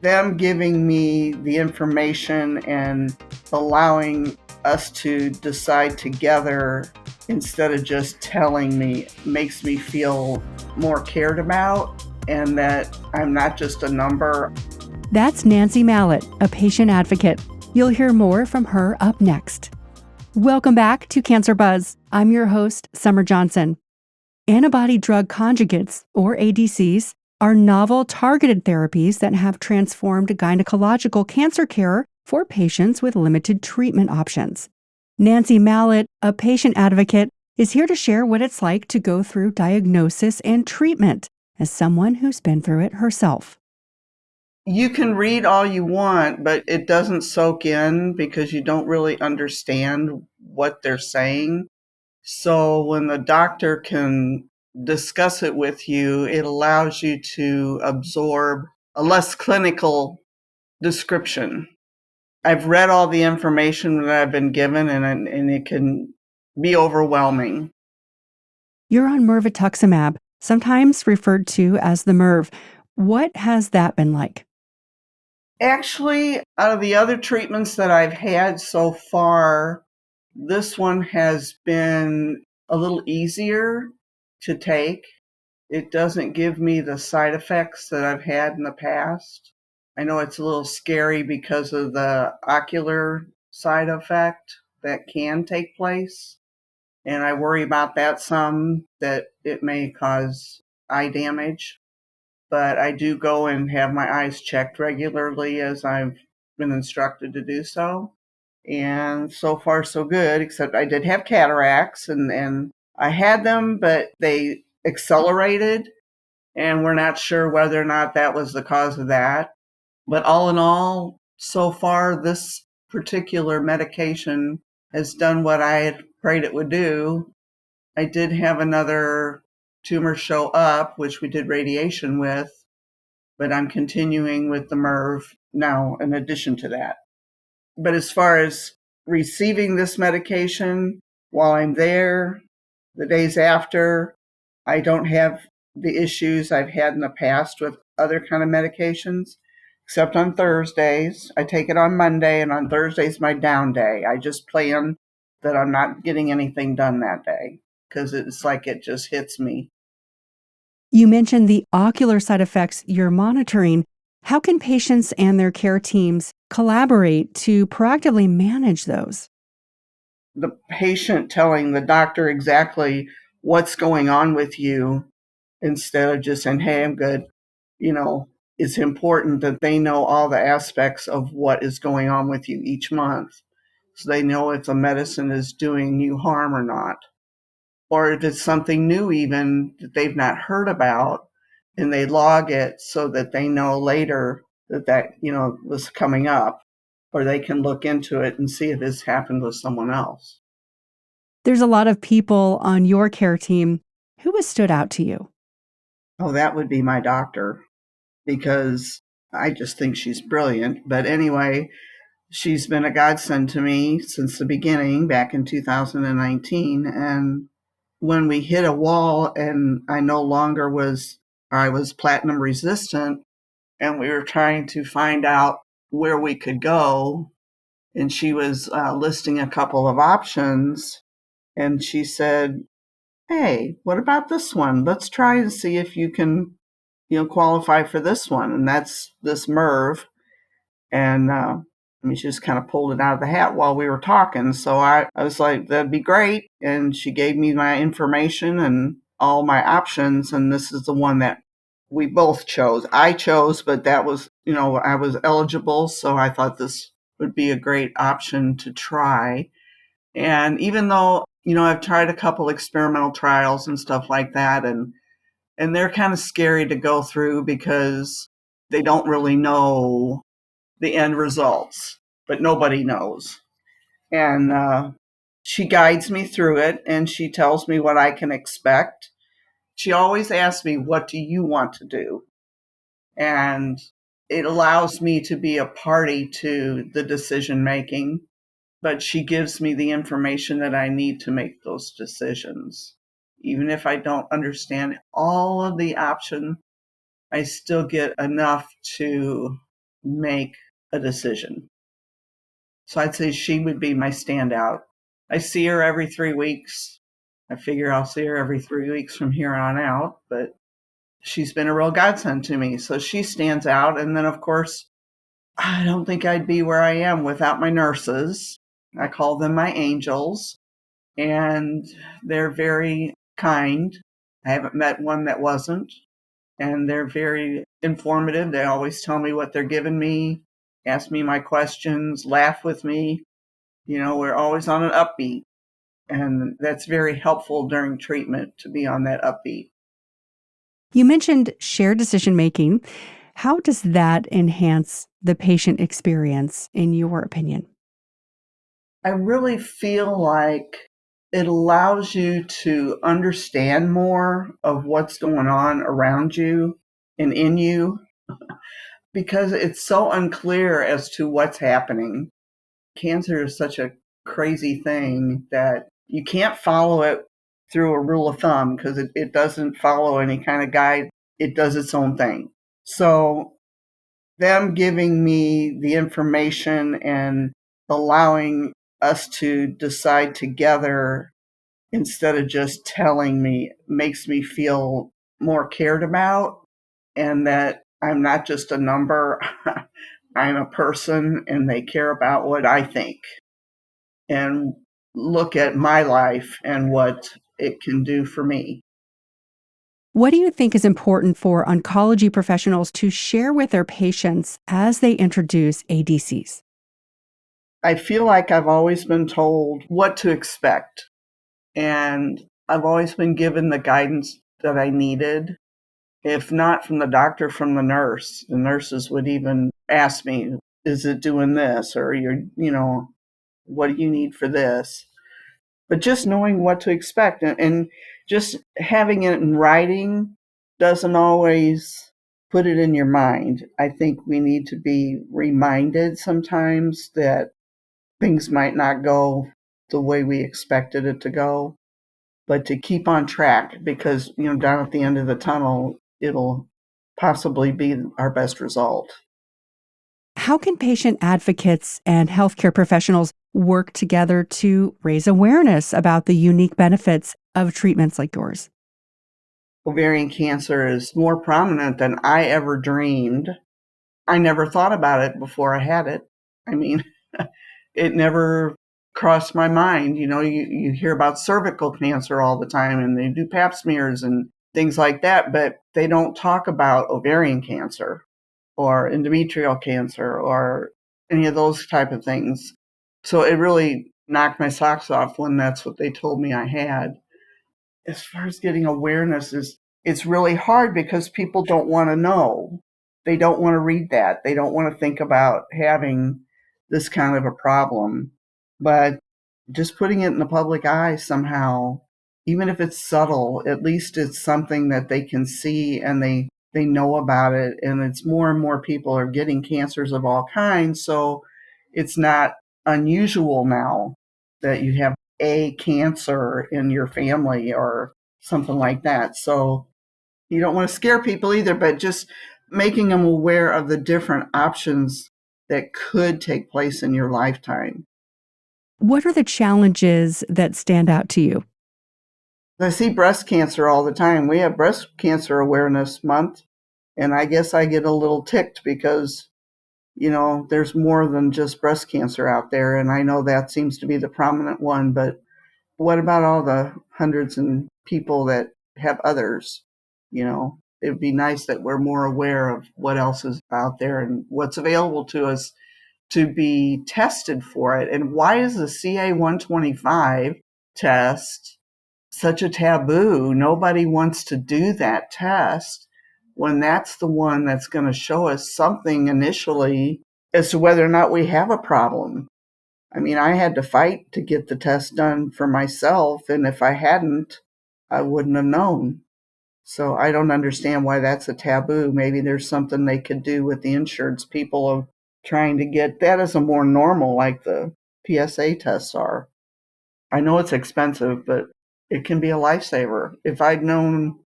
them giving me the information and allowing us to decide together instead of just telling me makes me feel more cared about and that I'm not just a number. That's Nancy Mallett, a patient advocate. You'll hear more from her up next. Welcome back to Cancer Buzz. I'm your host, Summer Johnson. Antibody-Drug Conjugates, or ADCs, are novel targeted therapies that have transformed gynecological cancer care for patients with limited treatment options. Nancy Mallett, a patient advocate, is here to share what it's like to go through diagnosis and treatment as someone who's been through it herself. You can read all you want, but it doesn't soak in because you don't really understand what they're saying. So when the doctor can discuss it with you, it allows you to absorb a less clinical description. I've read all the information that I've been given, and it can be overwhelming. You're on mirvetuximab, sometimes referred to as the MIRV. What has that been like? Actually, out of the other treatments that I've had so far, this one has been a little easier to take. It doesn't give me the side effects that I've had in the past. I know it's a little scary because of the ocular side effect that can take place. And I worry about that some, that it may cause eye damage. But I do go and have my eyes checked regularly as I've been instructed to do so. And so far, so good, except I did have cataracts and I had them, but they accelerated. And we're not sure whether or not that was the cause of that. But all in all, so far, this particular medication has done what I had prayed it would do. I did have another tumor show up, which we did radiation with, but I'm continuing with the MIRV now in addition to that. But as far as receiving this medication while I'm there, the days after, I don't have the issues I've had in the past with other kind of medications, except on Thursdays. I take it on Monday, and on Thursday's my down day. I just plan that I'm not getting anything done that day because it's like it just hits me. You mentioned the ocular side effects you're monitoring. How can patients and their care teams collaborate to proactively manage those? The patient telling the doctor exactly what's going on with you instead of just saying, hey, I'm good. It's important that they know all the aspects of what is going on with you each month so they know if the medicine is doing you harm or not. Or if it's something new even that they've not heard about, and they log it so that they know later that was coming up, or they can look into it and see if this happened with someone else. There's a lot of people on your care team. Who has stood out to you? Oh, that would be my doctor, because I just think she's brilliant. But anyway, she's been a godsend to me since the beginning, back in 2019. And when we hit a wall and I was platinum resistant, and we were trying to find out where we could go, and she was listing a couple of options, and she said, hey, what about this one? Let's try and see if you can, qualify for this one. And that's this MIRV. And she just kind of pulled it out of the hat while we were talking. So I was like, that'd be great. And she gave me my information and all my options. And this is the one that we both chose. I chose, but that was, I was eligible. So I thought this would be a great option to try. And even though, I've tried a couple experimental trials and stuff like that, and they're kind of scary to go through because they don't really know the end results, but nobody knows. And she guides me through it, and she tells me what I can expect. She always asks me, what do you want to do? And it allows me to be a party to the decision making, but she gives me the information that I need to make those decisions. Even if I don't understand all of the options, I still get enough to make a decision. So I'd say she would be my standout. I see her every 3 weeks. I figure I'll see her every 3 weeks from here on out, but she's been a real godsend to me. So she stands out. And then, of course, I don't think I'd be where I am without my nurses. I call them my angels, and they're very kind. I haven't met one that wasn't, and they're very informative. They always tell me what they're giving me, ask me my questions, laugh with me. We're always on an upbeat, and that's very helpful during treatment to be on that upbeat. You mentioned shared decision making. How does that enhance the patient experience, in your opinion? I really feel like it allows you to understand more of what's going on around you and in you, because it's so unclear as to what's happening. Cancer is such a crazy thing that you can't follow it through a rule of thumb because it doesn't follow any kind of guide. It does its own thing. So them giving me the information and allowing us to decide together instead of just telling me makes me feel more cared about, and that I'm not just a number. I'm a person and they care about what I think and look at my life and what it can do for me. What do you think is important for oncology professionals to share with their patients as they introduce ADCs? I feel like I've always been told what to expect, and I've always been given the guidance that I needed. If not from the doctor, from the nurse. The nurses would even ask me, is it doing this? Or what do you need for this? But just knowing what to expect and just having it in writing doesn't always put it in your mind. I think we need to be reminded sometimes that things might not go the way we expected it to go, but to keep on track because, down at the end of the tunnel, it'll possibly be our best result. How can patient advocates and healthcare professionals work together to raise awareness about the unique benefits of treatments like yours? Ovarian cancer is more prominent than I ever dreamed. I never thought about it before I had it. I mean, it never crossed my mind. You hear about cervical cancer all the time and they do pap smears and things like that, but they don't talk about ovarian cancer or endometrial cancer or any of those type of things. So it really knocked my socks off when that's what they told me I had. As far as getting awareness is, it's really hard because people don't want to know. They don't want to read that. They don't want to think about having this kind of a problem. But just putting it in the public eye somehow, even if it's subtle, at least it's something that they can see and they know about it. And it's more and more people are getting cancers of all kinds. So it's not unusual now that you have a cancer in your family or something like that. So you don't want to scare people either, but just making them aware of the different options that could take place in your lifetime. What are the challenges that stand out to you? I see breast cancer all the time. We have Breast Cancer Awareness Month, and I guess I get a little ticked because, there's more than just breast cancer out there, and I know that seems to be the prominent one, but what about all the hundreds and people that have others? It would be nice that we're more aware of what else is out there and what's available to us to be tested for it. And why is the CA-125 test such a taboo? Nobody wants to do that test when that's the one that's going to show us something initially as to whether or not we have a problem. I mean, I had to fight to get the test done for myself, and if I hadn't, I wouldn't have known. So I don't understand why that's a taboo. Maybe there's something they could do with the insurance people of trying to get that as a more normal, like the PSA tests are. I know it's expensive, but it can be a lifesaver. If I'd known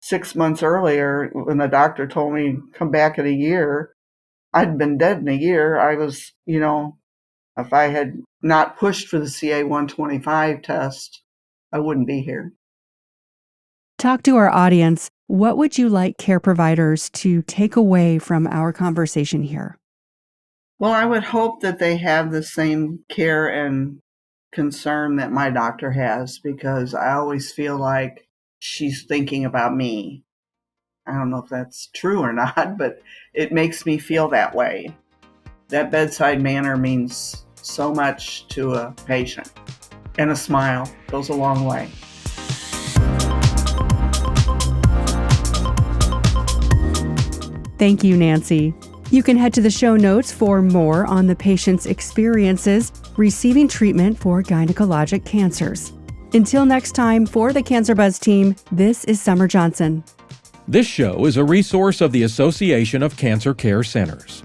6 months earlier when the doctor told me come back in a year, I'd been dead in a year. I was, if I had not pushed for the CA-125 test, I wouldn't be here. Talk to our audience. What would you like care providers to take away from our conversation here? Well, I would hope that they have the same care and concern that my doctor has, because I always feel like she's thinking about me. I don't know if that's true or not, but it makes me feel that way. That bedside manner means so much to a patient, and a smile goes a long way. Thank you, Nancy. You can head to the show notes for more on the patient's experiences receiving treatment for gynecologic cancers. Until next time, for the Cancer Buzz team, this is Summer Johnson. This show is a resource of the Association of Cancer Care Centers.